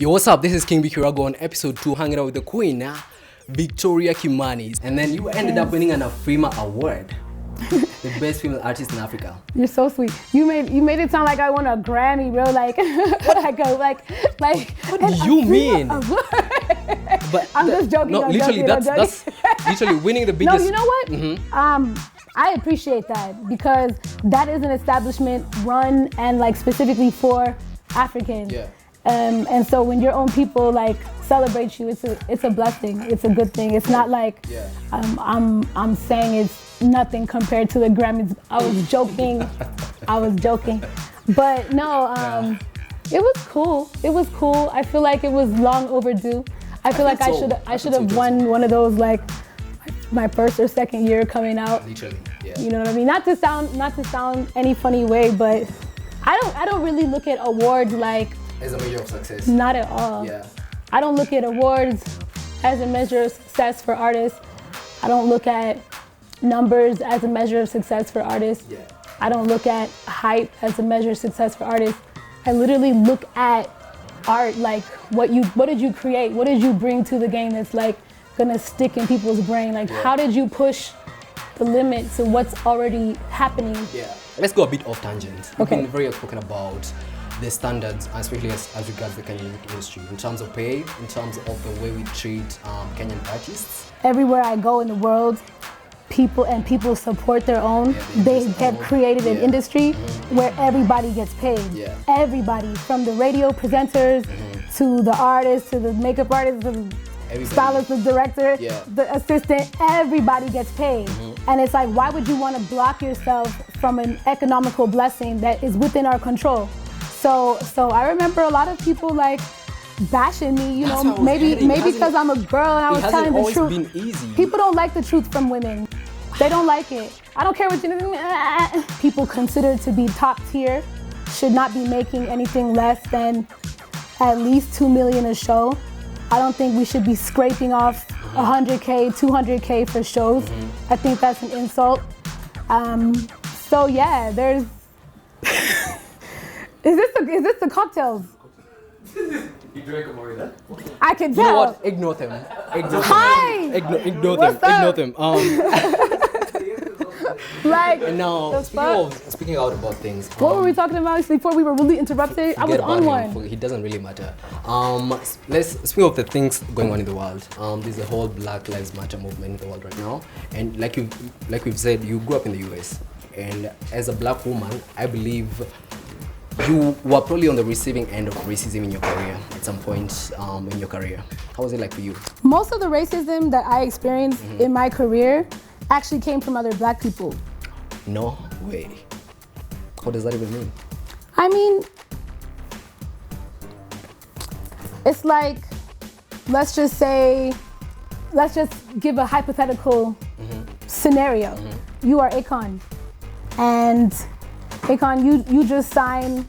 Yo, what's up? This is King Bikirago on episode 2, hanging out with the queen, Victoria Kimani. And then you ended up winning an Afrima award, the best female artist in Africa. You're so sweet. You made it sound like I won a Grammy, bro. Like What do you mean? But I'm just joking. No, literally, that's literally winning the biggest. No, you know what? Mm-hmm. I appreciate that because that is an establishment run and like specifically for Africans. Yeah. And so when your own people like celebrate you, it's a blessing. It's a good thing. It's not like I'm saying it's nothing compared to the Grammys. I was joking. But no, it was cool. It was cool. I feel like it was long overdue. I feel like I should have won one of those like my first or second year coming out. Literally, yeah. You know what I mean? Not to sound any funny way, but I don't really look at awards like as a measure of success. Not at all. Yeah. I don't look at awards as a measure of success for artists. I don't look at numbers as a measure of success for artists. Yeah. I don't look at hype as a measure of success for artists. I literally look at art like what did you create? What did you bring to the game that's like gonna stick in people's brain? Like how did you push the limit to what's already happening? Yeah. Let's go a bit off tangent. We've Okay. been very outspoken about the standards, especially as regards the Kenyan music industry, in terms of pay, in terms of the way we treat Kenyan artists. Everywhere I go in the world, people support their own. They have created an industry where everybody gets paid. Yeah. Everybody, from the radio presenters to the artists, to the makeup artist, to the stylist, the director, the assistant, everybody gets paid. And it's like, why would you want to block yourself from an economical blessing that is within our control? So I remember a lot of people like bashing me, you know, maybe because I'm a girl and I was telling the truth. It hasn't always been easy. People don't like the truth from women. They don't like it. I don't care what you people consider to be top tier should not be making anything less than at least 2 million a show. I don't think we should be scraping off 100K, 200K for shows. I think that's an insult. So yeah, there's. Is this the cocktails? You drank them already? I can tell. You know what? Ignore them. Hi! Ignore What's them. up? Ignore them. Like, And now, speaking out about things. what were we talking about before we were really interrupted? I was Forget on about him. one. It doesn't really matter. Let's speak of the things going on in the world. There's a whole Black Lives Matter movement in the world right now, and like we've said, you grew up in the US, and as a black woman, I believe you were probably on the receiving end of racism in your career at some point in your career. How was it like for you? Most of the racism that I experienced in my career actually came from other black people. No way. What does that even mean? I mean, it's like, let's just give a hypothetical scenario. You are Akon, and Akon, you just signed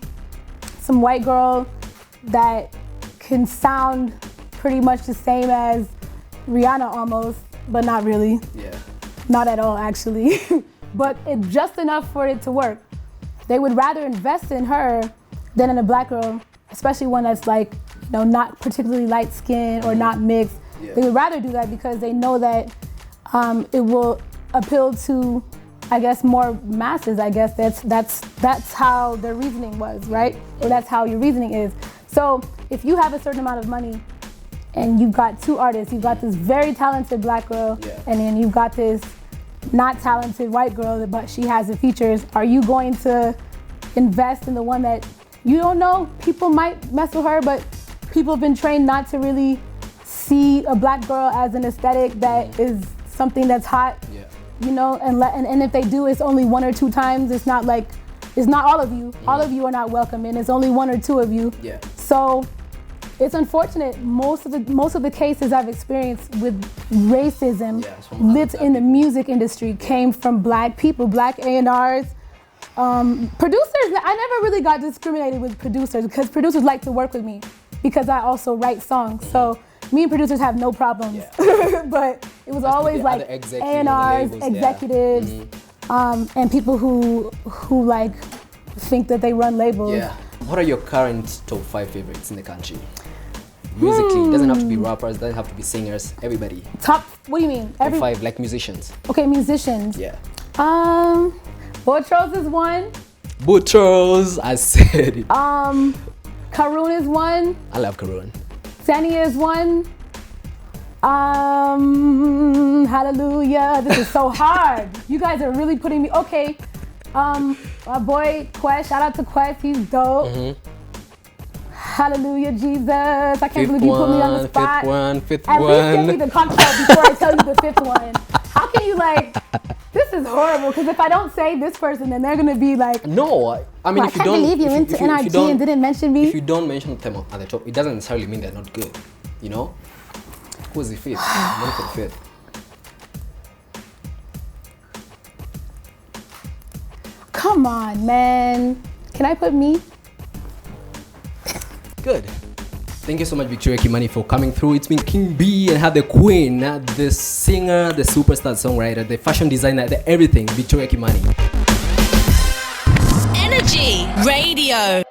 some white girl that can sound pretty much the same as Rihanna almost, but not really. Yeah. Not at all, actually. But it's just enough for it to work. They would rather invest in her than in a black girl, especially one that's like, you know, not particularly light skinned or not mixed. Yeah. They would rather do that because they know that it will appeal to, I guess, more masses. I guess that's how their reasoning was, right? Or that's how your reasoning is. So if you have a certain amount of money and you've got two artists, you've got this very talented black girl, and then you've got this not talented white girl, but she has the features, are you going to invest in the one that you don't know? People might mess with her, but people have been trained not to really see a black girl as an aesthetic that is something that's hot. Yeah. You know, and if they do, it's only 1 or 2 times. It's not like, it's not all of you. All of you are not welcome, and it's only 1 or 2 of you. Yeah. So it's unfortunate. Most of the cases I've experienced with racism lit in the music industry came from black people, black A&Rs, producers. I never really got discriminated with producers because producers like to work with me because I also write songs. So me and producers have no problems. But it was always like A&Rs, executives, and people who like think that they run labels. Yeah. What are your current top 5 favorites in the country? musically. It doesn't have to be rappers, it doesn't have to be singers, everybody. Top, what do you mean? Top 5, like musicians. Okay, musicians. Yeah. Boutros is one. Boutros, I said it. Karun is one. I love Karun. Sani is one. Hallelujah. This is so hard. You guys are really putting me. Okay. My boy Quest. Shout out to Quest. He's dope. Hallelujah, Jesus. I can't believe you put me on the spot. Fifth At one. least give me the contact before I tell you the fifth one. How can you like? This is horrible. Because if I don't say this person, then they're gonna be like, No, I mean, well, if you I can't don't, believe you went to NRG and didn't mention me. if you don't mention them at the top, it doesn't necessarily mean they're not good. You know? Who's the fifth? One for the fifth. Come on, man. Can I put me? Good. Thank you so much, Victoria Kimani, for coming through. It's been King B and have the queen, the singer, the superstar songwriter, the fashion designer, the everything, Victoria Kimani. Energy Radio.